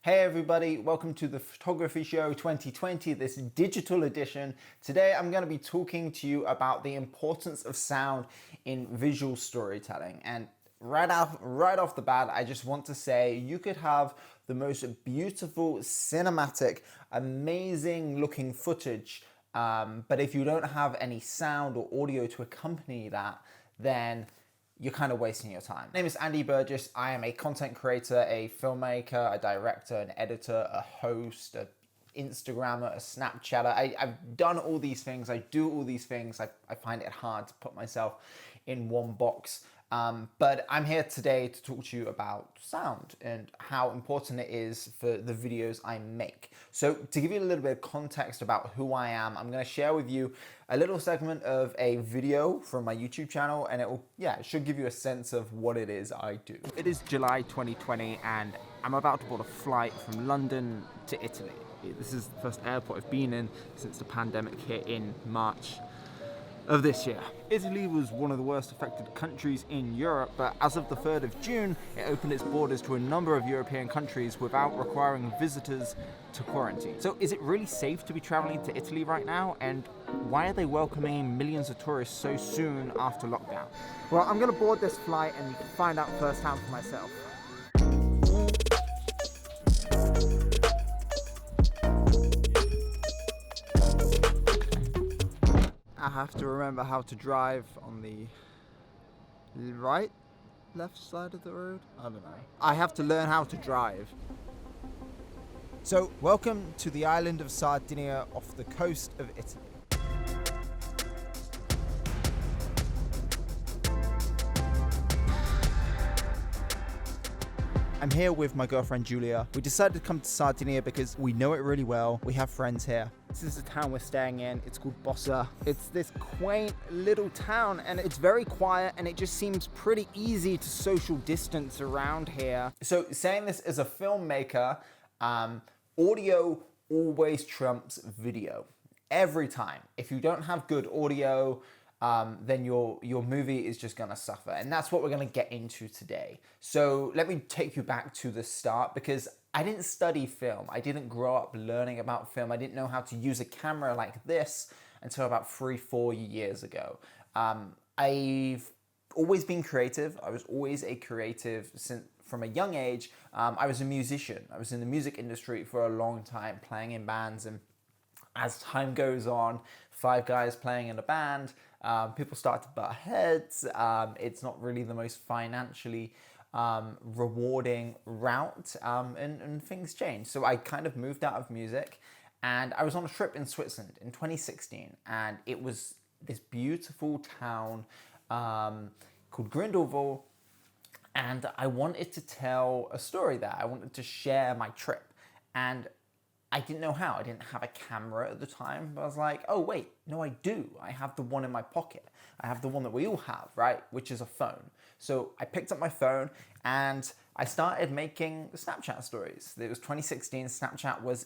Hey everybody, welcome to the Photography Show 2020, this digital edition. Today I'm going to be talking to you about the importance of sound in visual storytelling. And right off the bat, I just want to say you could have the most beautiful, cinematic, amazing looking footage, but if you don't have any sound or audio to accompany that, then you're kind of wasting your time. My name is Andy Burgess. I am a content creator, a filmmaker, a director, an editor, a host, an Instagrammer, a Snapchatter. I've done all these things. I do all these things. I find it hard to put myself in one box. But I'm here today to talk to you about sound and how important it is for the videos I make. So to give you a little bit of context about who I am, I'm going to share with you a little segment of a video from my YouTube channel, and it should give you a sense of what it is I do. It is July 2020 and I'm about to board a flight from London to Italy. This is the first airport I've been in since the pandemic hit in March of this year. Italy was one of the worst affected countries in Europe, but as of the 3rd of June, it opened its borders to a number of European countries without requiring visitors to quarantine. So is it really safe to be traveling to Italy right now? And why are they welcoming millions of tourists so soon after lockdown? Well, I'm gonna board this flight and find out firsthand for myself. I have to remember how to drive on the left side of the road? I don't know. I have to learn how to drive. So, welcome to the island of Sardinia off the coast of Italy. I'm here with my girlfriend Julia. We decided to come to Sardinia because we know it really well. We have friends here. This is the town we're staying in. It's called Bossa. It's this quaint little town and it's very quiet and it just seems pretty easy to social distance around here. So saying this as a filmmaker, audio always trumps video. Every time. If you don't have good audio, then your movie is just gonna suffer. And that's what we're gonna get into today. So let me take you back to the start because I didn't study film. I didn't grow up learning about film. I didn't know how to use a camera like this until about 3-4 years ago. I've always been creative. I was always a creative from a young age. I was a musician. I was in the music industry for a long time, playing in bands, and as time goes on, 5 guys playing in a band, people start to butt heads. It's not really the most financially rewarding route, and things change. So I kind of moved out of music and I was on a trip in Switzerland in 2016, and it was this beautiful town called Grindelwald, and I wanted to tell a story there. I wanted to share my trip, and I didn't know how. I didn't have a camera at the time, but I was like, oh wait, no I do. I have the one in my pocket. I have the one that we all have, right? Which is a phone. So I picked up my phone and I started making Snapchat stories. It was 2016, Snapchat was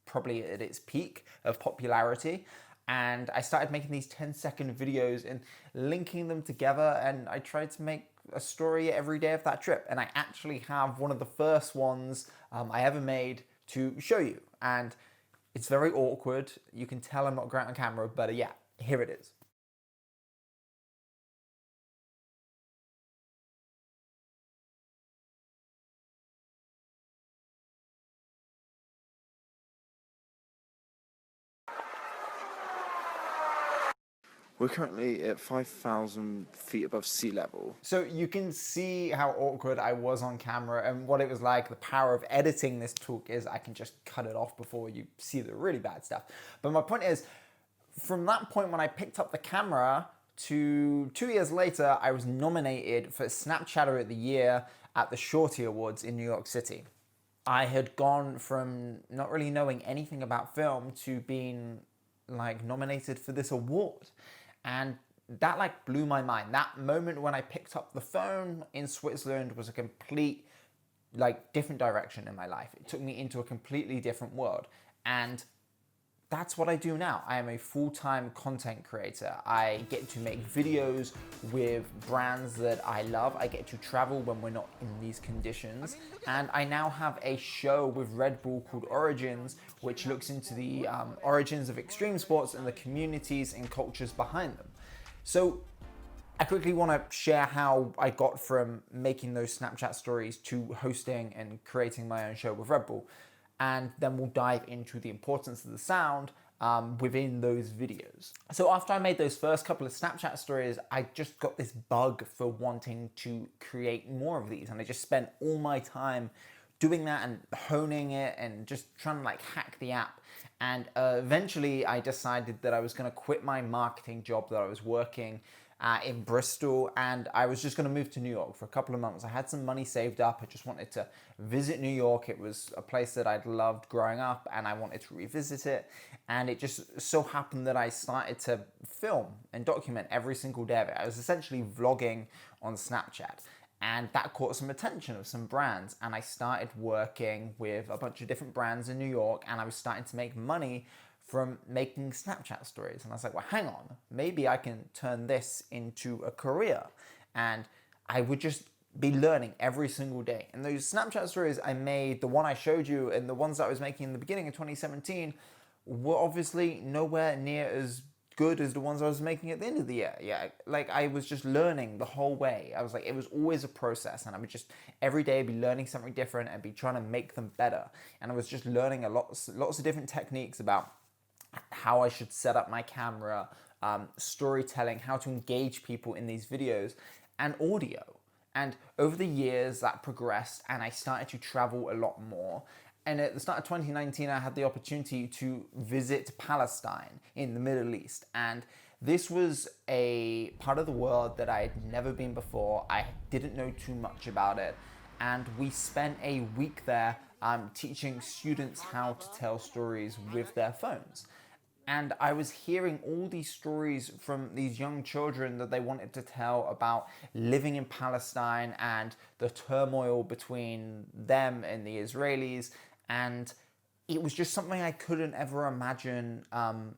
probably at its peak of popularity. And I started making these 10-second videos and linking them together, and I tried to make a story every day of that trip. And I actually have one of the first ones I ever made to show you. And it's very awkward. You can tell I'm not great on camera, but yeah, here it is. We're currently at 5,000 feet above sea level. So you can see how awkward I was on camera and what it was like. The power of editing this talk is I can just cut it off before you see the really bad stuff. But my point is, from that point when I picked up the camera to 2 years later, I was nominated for Snapchatter of the Year at the Shorty Awards in New York City. I had gone from not really knowing anything about film to being nominated for this award. And that blew my mind. That moment when I picked up the phone in Switzerland was a complete different direction in my life. It took me into a completely different world. And that's what I do now. I am a full-time content creator. I get to make videos with brands that I love. I get to travel when we're not in these conditions. And I now have a show with Red Bull called Origins, which looks into the origins of extreme sports and the communities and cultures behind them. So I quickly want to share how I got from making those Snapchat stories to hosting and creating my own show with Red Bull. And then we'll dive into the importance of the sound within those videos. So after I made those first couple of Snapchat stories, I just got this bug for wanting to create more of these. And I just spent all my time doing that and honing it and just trying to like hack the app. And eventually I decided that I was going to quit my marketing job that I was working in Bristol, and I was just going to move to New York for a couple of months. I had some money saved up. I just wanted to visit New York. It was a place that I'd loved growing up, and I wanted to revisit it. And it just so happened that I started to film and document every single day of it. I was essentially vlogging on Snapchat. And that caught some attention of some brands. And I started working with a bunch of different brands in New York, and I was starting to make money from making Snapchat stories. And I was like, well, hang on, maybe I can turn this into a career. And I would just be learning every single day. And those Snapchat stories I made, the one I showed you and the ones that I was making in the beginning of 2017, were obviously nowhere near as good as the ones I was making at the end of the year. Yeah, like I was just learning the whole way. I was like, it was always a process, and I would just every day be learning something different and be trying to make them better. And I was just learning lots of different techniques about how I should set up my camera, storytelling, how to engage people in these videos, and audio. And over the years that progressed, and I started to travel a lot more. And at the start of 2019, I had the opportunity to visit Palestine in the Middle East. And this was a part of the world that I had never been before. I didn't know too much about it. And we spent a week there teaching students how to tell stories with their phones. And I was hearing all these stories from these young children that they wanted to tell about living in Palestine and the turmoil between them and the Israelis. And it was just something I couldn't ever imagine.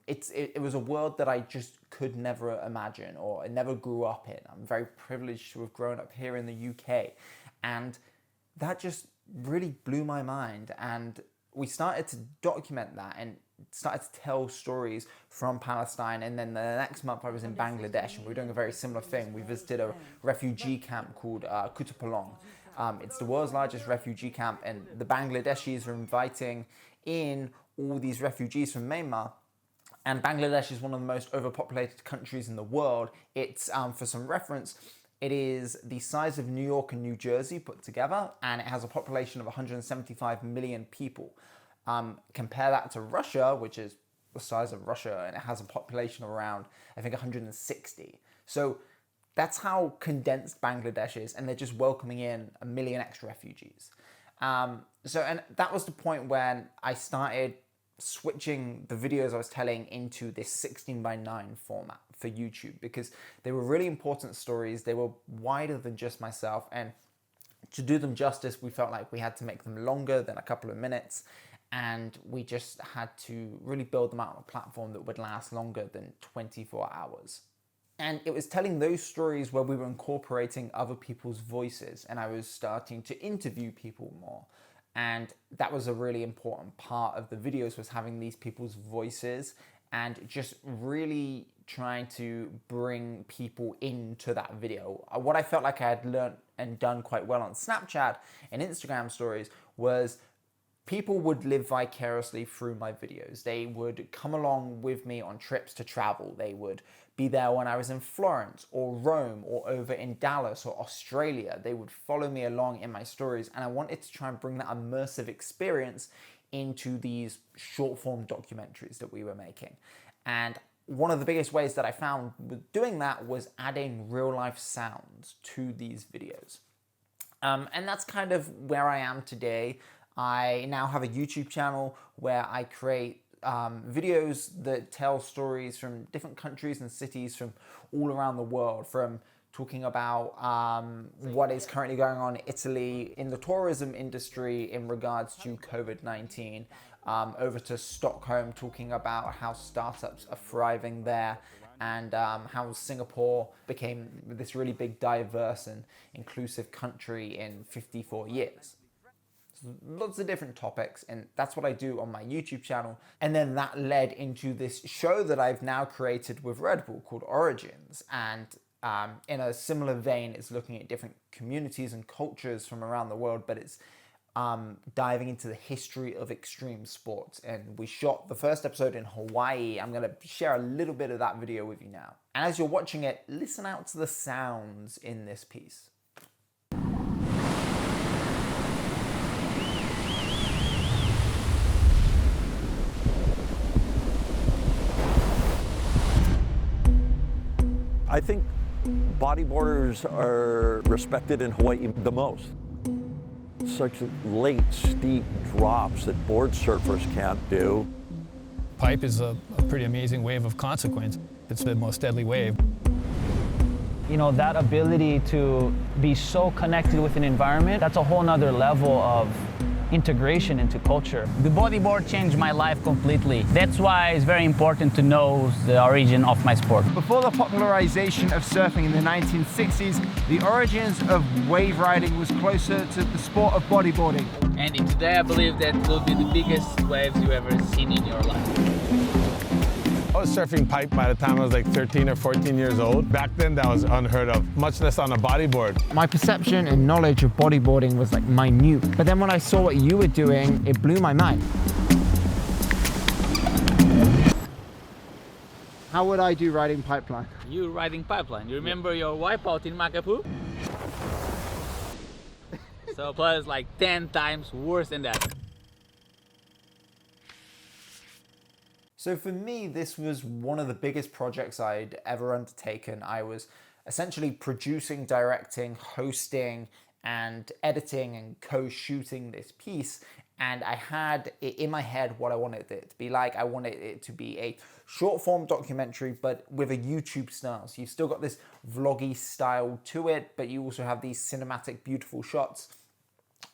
It was a world that I just could never imagine, or I never grew up in. I'm very privileged to have grown up here in the UK. And that just really blew my mind. And we started to document that and started to tell stories from Palestine. And then the next month I was in Bangladesh, and we were doing a very similar thing. We visited a refugee camp called Kutupalong. It's the world's largest refugee camp, and the Bangladeshis are inviting in all these refugees from Myanmar. And Bangladesh is one of the most overpopulated countries in the world. It's, for some reference, it is the size of New York and New Jersey put together, and it has a population of 175 million people. Compare that to Russia, which is the size of Russia, and it has a population of around, I think, 160. So that's how condensed Bangladesh is, and they're just welcoming in 1 million extra refugees. And that was the point when I started switching the videos I was telling into this 16:9 format for YouTube, because they were really important stories. They were wider than just myself, and to do them justice, we felt like we had to make them longer than a couple of minutes, and we just had to really build them out on a platform that would last longer than 24 hours. And it was telling those stories where we were incorporating other people's voices, and I was starting to interview people more. And that was a really important part of the videos, was having these people's voices and just really trying to bring people into that video. What I felt like I had learned and done quite well on Snapchat and Instagram stories was people would live vicariously through my videos. They would come along with me on trips to travel. They would be there when I was in Florence or Rome or over in Dallas or Australia. They would follow me along in my stories, and I wanted to try and bring that immersive experience into these short form documentaries that we were making. And one of the biggest ways that I found with doing that was adding real life sounds to these videos. And that's kind of where I am today. I now have a YouTube channel where I create videos that tell stories from different countries and cities from all around the world, from talking about what is currently going on in Italy in the tourism industry in regards to COVID-19, over to Stockholm, talking about how startups are thriving there, and how Singapore became this really big, diverse and inclusive country in 54 years. Lots of different topics, and that's what I do on my YouTube channel. And then that led into this show that I've now created with Red Bull called Origins, and in a similar vein, it's looking at different communities and cultures from around the world, but it's diving into the history of extreme sports. And we shot the first episode in Hawaii. I'm gonna share a little bit of that video with you now. And as you're watching it, listen out to the sounds in this piece. I think bodyboarders are respected in Hawaii the most. Such late, steep drops that board surfers can't do. Pipe is a pretty amazing wave of consequence. It's the most deadly wave. You know, that ability to be so connected with an environment, that's a whole nother level of integration into culture. The bodyboard changed my life completely. That's why it's very important to know the origin of my sport. Before the popularization of surfing in the 1960s, the origins of wave riding was closer to the sport of bodyboarding. And today I believe that will be the biggest waves you've ever seen in your life. I was surfing pipe by the time I was like 13 or 14 years old. Back then that was unheard of, much less on a bodyboard. My perception and knowledge of bodyboarding was like minute. But then when I saw what you were doing, it blew my mind. How would I do riding pipeline? You riding pipeline. You remember your wipeout in Makapu? So plus like 10 times worse than that. So for me, this was one of the biggest projects I'd ever undertaken. I was essentially producing, directing, hosting, and editing and co-shooting this piece. And I had it in my head what I wanted it to be like. I wanted it to be a short form documentary, but with a YouTube style. So you've still got this vloggy style to it, but you also have these cinematic, beautiful shots.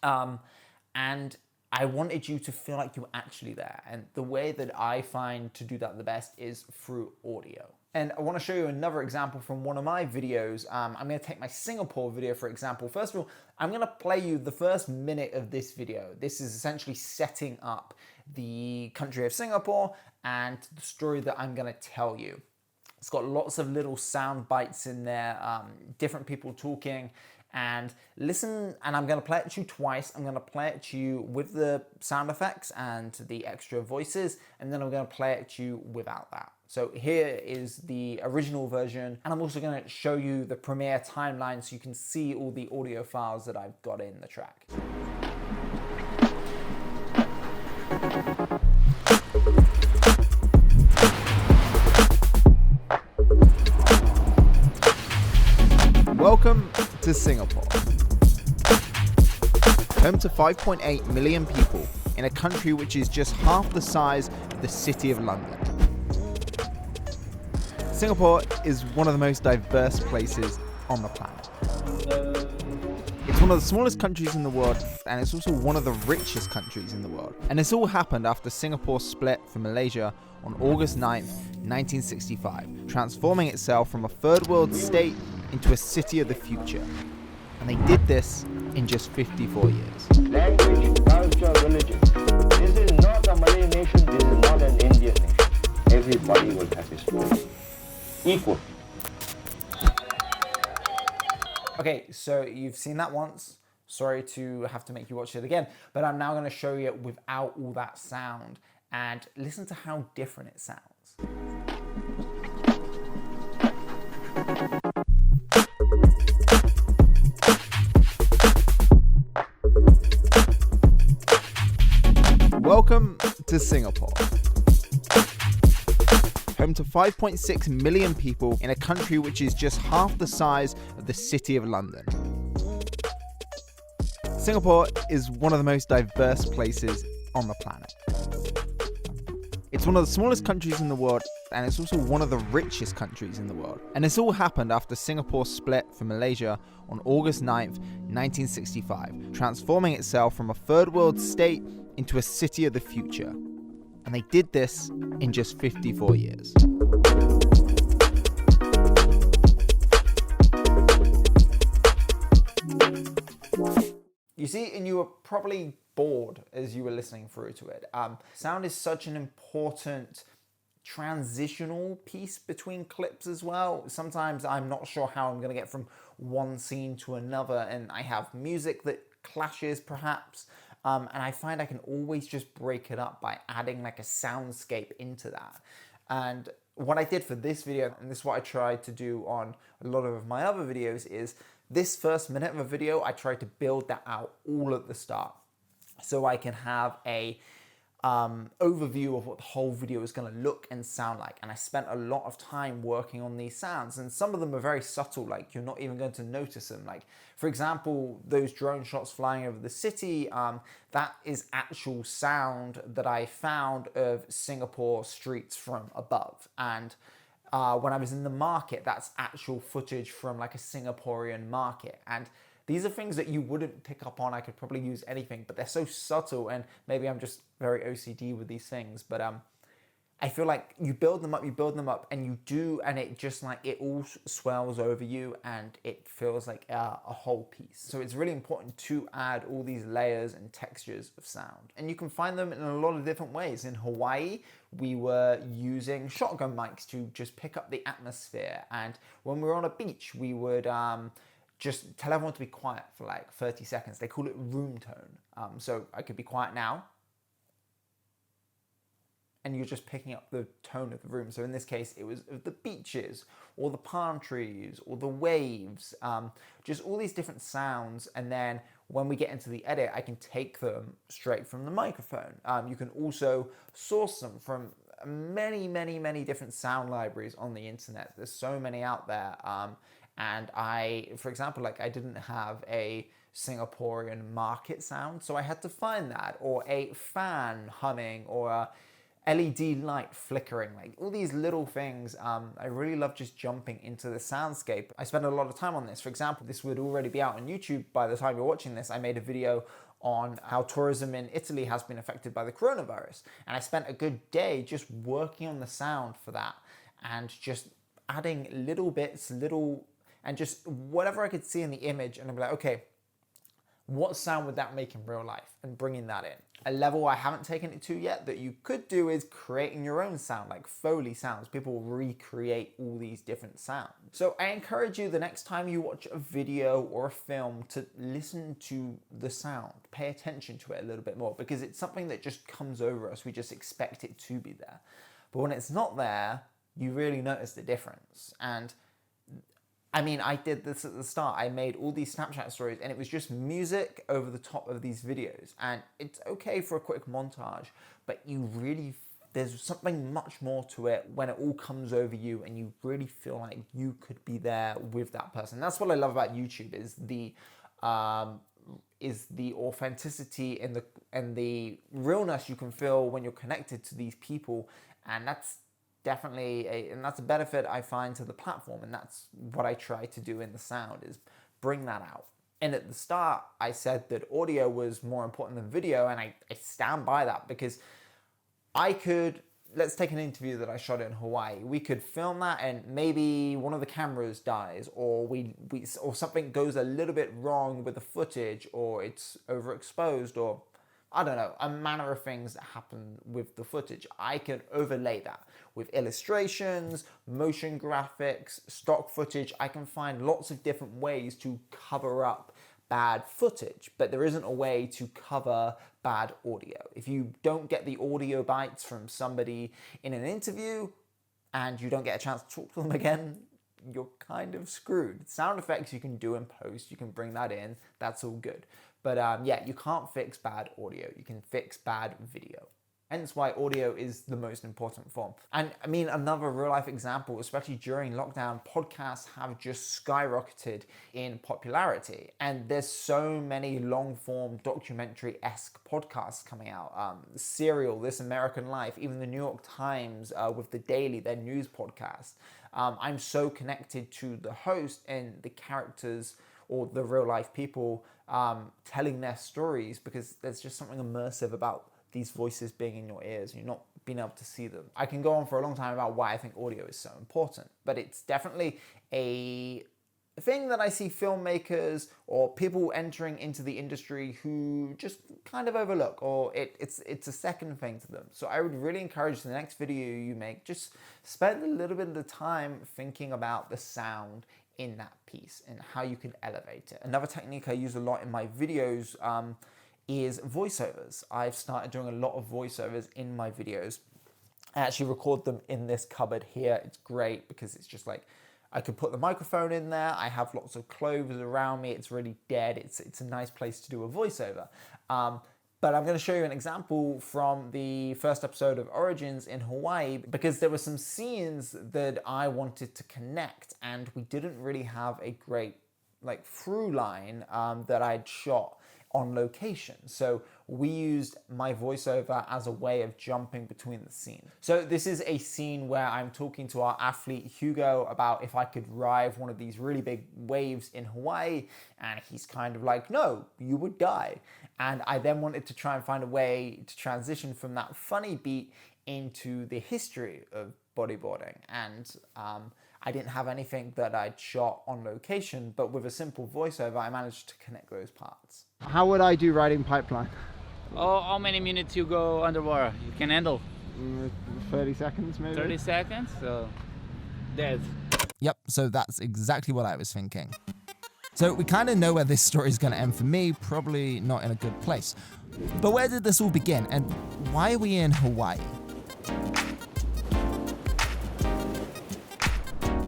And I wanted you to feel like you were actually there. And the way that I find to do that the best is through audio. And I want to show you another example from one of my videos. I'm going to take my Singapore video, for example. First of all, I'm going to play you the first minute of this video. This is essentially setting up the country of Singapore and the story that I'm going to tell you. It's got lots of little sound bites in there, different people talking. And listen, and I'm gonna play it to you twice. I'm gonna play it to you with the sound effects and the extra voices, and then I'm gonna play it to you without that. So here is the original version, and I'm also gonna show you the Premiere timeline so you can see all the audio files that I've got in the track. Welcome to Singapore, home to 5.8 million people in a country which is just half the size of the city of London. Singapore is one of the most diverse places on the planet. It's one of the smallest countries in the world, and it's also one of the richest countries in the world. And this all happened after Singapore split from Malaysia on August 9th, 1965, transforming itself from a third world state into a city of the future. And they did this in just 54 years. Language, culture, religion. This is not a Malay nation, this is not an Indian nation. Everybody will have his voice. Equal. Okay, so you've seen that once. Sorry to have to make you watch it again, but I'm now going to show you it without all that sound, and listen to how different it sounds. Welcome to Singapore, home to 5.6 million people in a country which is just half the size of the city of London. Singapore is one of the most diverse places on the planet. It's one of the smallest countries in the world, and it's also one of the richest countries in the world. And this all happened after Singapore split from Malaysia on August 9th, 1965, transforming itself from a third world state into a city of the future. And they did this in just 54 years. You see, and you were probably bored as you were listening through to it. Sound is such an important transitional piece between clips as well. Sometimes I'm not sure how I'm going to get from one scene to another, and I have music that clashes perhaps, and I find I can always just break it up by adding like a soundscape into that. And what I did for this video, and this is what I tried to do on a lot of my other videos, is this first minute of a video, I tried to build that out all at the start so I can have a overview of what the whole video is going to look and sound like. And I spent a lot of time working on these sounds, and some of them are very subtle, like you're not even going to notice them. Like, for example, those drone shots flying over the city, that is actual sound that I found of Singapore streets from above. And when I was in the market, that's actual footage from like a Singaporean market. And these are things that you wouldn't pick up on. I could probably use anything, but they're so subtle, and maybe I'm just very OCD with these things. But I feel like you build them up, and you do, and it just like, it all swells over you, and it feels like a whole piece. So it's really important to add all these layers and textures of sound. And you can find them in a lot of different ways. In Hawaii, we were using shotgun mics to just pick up the atmosphere. And when we were on a beach, we would just tell everyone to be quiet for like 30 seconds. They call it room tone. So I could be quiet now, and you're just picking up the tone of the room. So in this case, it was the beaches, or the palm trees, or the waves, just all these different sounds. And then when we get into the edit, I can take them straight from the microphone. You can also source them from many, many, many different sound libraries on the internet. There's so many out there. And for example, like I didn't have a Singaporean market sound, so I had to find that, or a fan humming, or a LED light flickering, like all these little things. I really love just jumping into the soundscape. I spend a lot of time on this. For example, this would already be out on YouTube by the time you're watching this. I made a video on how tourism in Italy has been affected by the coronavirus. And I spent a good day just working on the sound for that, and just adding little bits, and just whatever I could see in the image, and I'd be like, okay, what sound would that make in real life? And bringing that in. A level I haven't taken it to yet that you could do is creating your own sound, like Foley sounds. People recreate all these different sounds. So I encourage you, the next time you watch a video or a film, to listen to the sound, pay attention to it a little bit more, because it's something that just comes over us. We just expect it to be there. But when it's not there, you really notice the difference. And I mean, I did this at the start. I made all these Snapchat stories, and it was just music over the top of these videos. And it's okay for a quick montage, but there's something much more to it when it all comes over you, and you really feel like you could be there with that person. That's what I love about YouTube, is the authenticity and the realness you can feel when you're connected to these people. And that's definitely that's a benefit I find to the platform, and that's what I try to do in the sound, is bring that out. And at the start, I said that audio was more important than video, and I stand by that, because let's take an interview that I shot in Hawaii. We could film that, and maybe one of the cameras dies, or or something goes a little bit wrong with the footage, or it's overexposed, or I don't know, a manner of things that happen with the footage. I can overlay that with illustrations, motion graphics, stock footage. I can find lots of different ways to cover up bad footage, but there isn't a way to cover bad audio. If you don't get the audio bites from somebody in an interview, and you don't get a chance to talk to them again, you're kind of screwed. Sound effects you can do in post, you can bring that in, that's all good. But yeah, you can't fix bad audio. You can fix bad video. Hence why audio is the most important form. And I mean, another real life example, especially during lockdown, podcasts have just skyrocketed in popularity. And there's so many long form documentary-esque podcasts coming out. Serial, This American Life, even the New York Times with The Daily, their news podcast. I'm so connected to the host and the characters, or the real life people telling their stories, because there's just something immersive about these voices being in your ears. You're not being able to see them. I can go on for a long time about why I think audio is so important, but it's definitely a thing that I see filmmakers or people entering into the industry who just kind of overlook, or it's a second thing to them. So I would really encourage the next video you make, just spend a little bit of the time thinking about the sound in that piece and how you can elevate it. Another technique I use a lot in my videos is voiceovers. I've started doing a lot of voiceovers in my videos. I actually record them in this cupboard here. It's great because it's just like, I could put the microphone in there. I have lots of clothes around me. It's really dead. It's a nice place to do a voiceover. But I'm going to show you an example from the first episode of Origins in Hawaii, because there were some scenes that I wanted to connect, and we didn't really have a great like through line that I'd shot on location. So we used my voiceover as a way of jumping between the scenes. So this is a scene where I'm talking to our athlete Hugo about if I could ride one of these really big waves in Hawaii, and he's kind of like, no, you would die. And I then wanted to try and find a way to transition from that funny beat into the history of bodyboarding. And I didn't have anything that I'd shot on location, but with a simple voiceover, I managed to connect those parts. How would I do riding pipeline? Oh, how many minutes you go underwater? You can handle? 30 seconds maybe? 30 seconds? So, dead. Yep, so that's exactly what I was thinking. So we kind of know where this story is going to end for me, probably not in a good place. But where did this all begin, and why are we in Hawaii?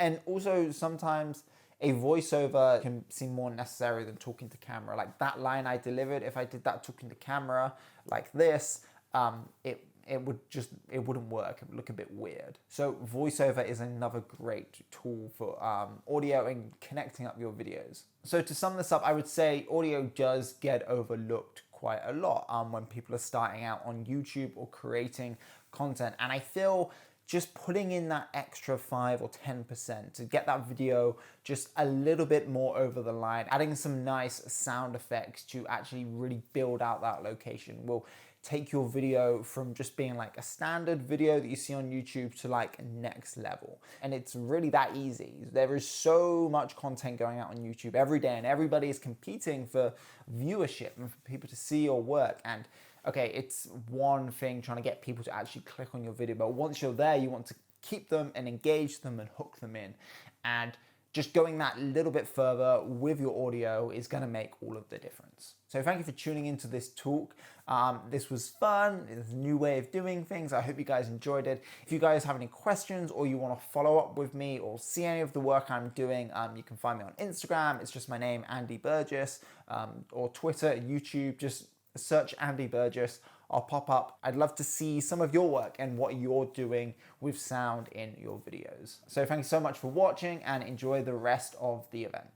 And also sometimes a voiceover can seem more necessary than talking to camera. Like that line I delivered, if I did that talking to camera like this, it wouldn't work. It would look a bit weird. So voiceover is another great tool for audio and connecting up your videos. So to sum this up, I would say audio does get overlooked quite a lot when people are starting out on YouTube or creating content. And I feel just putting in that extra 5 or 10% to get that video just a little bit more over the line, adding some nice sound effects to actually really build out that location will take your video from just being like a standard video that you see on YouTube to like next level. And it's really that easy. There is so much content going out on YouTube every day, and everybody is competing for viewership and for people to see your work. And okay, it's one thing trying to get people to actually click on your video, but once you're there, you want to keep them and engage them and hook them in. And just going that little bit further with your audio is going to make all of the difference. So thank you for tuning into this talk. This was fun. It's a new way of doing things. I hope you guys enjoyed it. If you guys have any questions or you want to follow up with me or see any of the work I'm doing, you can find me on Instagram. It's just my name, Andy Burgess, or Twitter, YouTube, just search Andy Burgess. I'll pop up. I'd love to see some of your work and what you're doing with sound in your videos. So thank you so much for watching, and enjoy the rest of the event.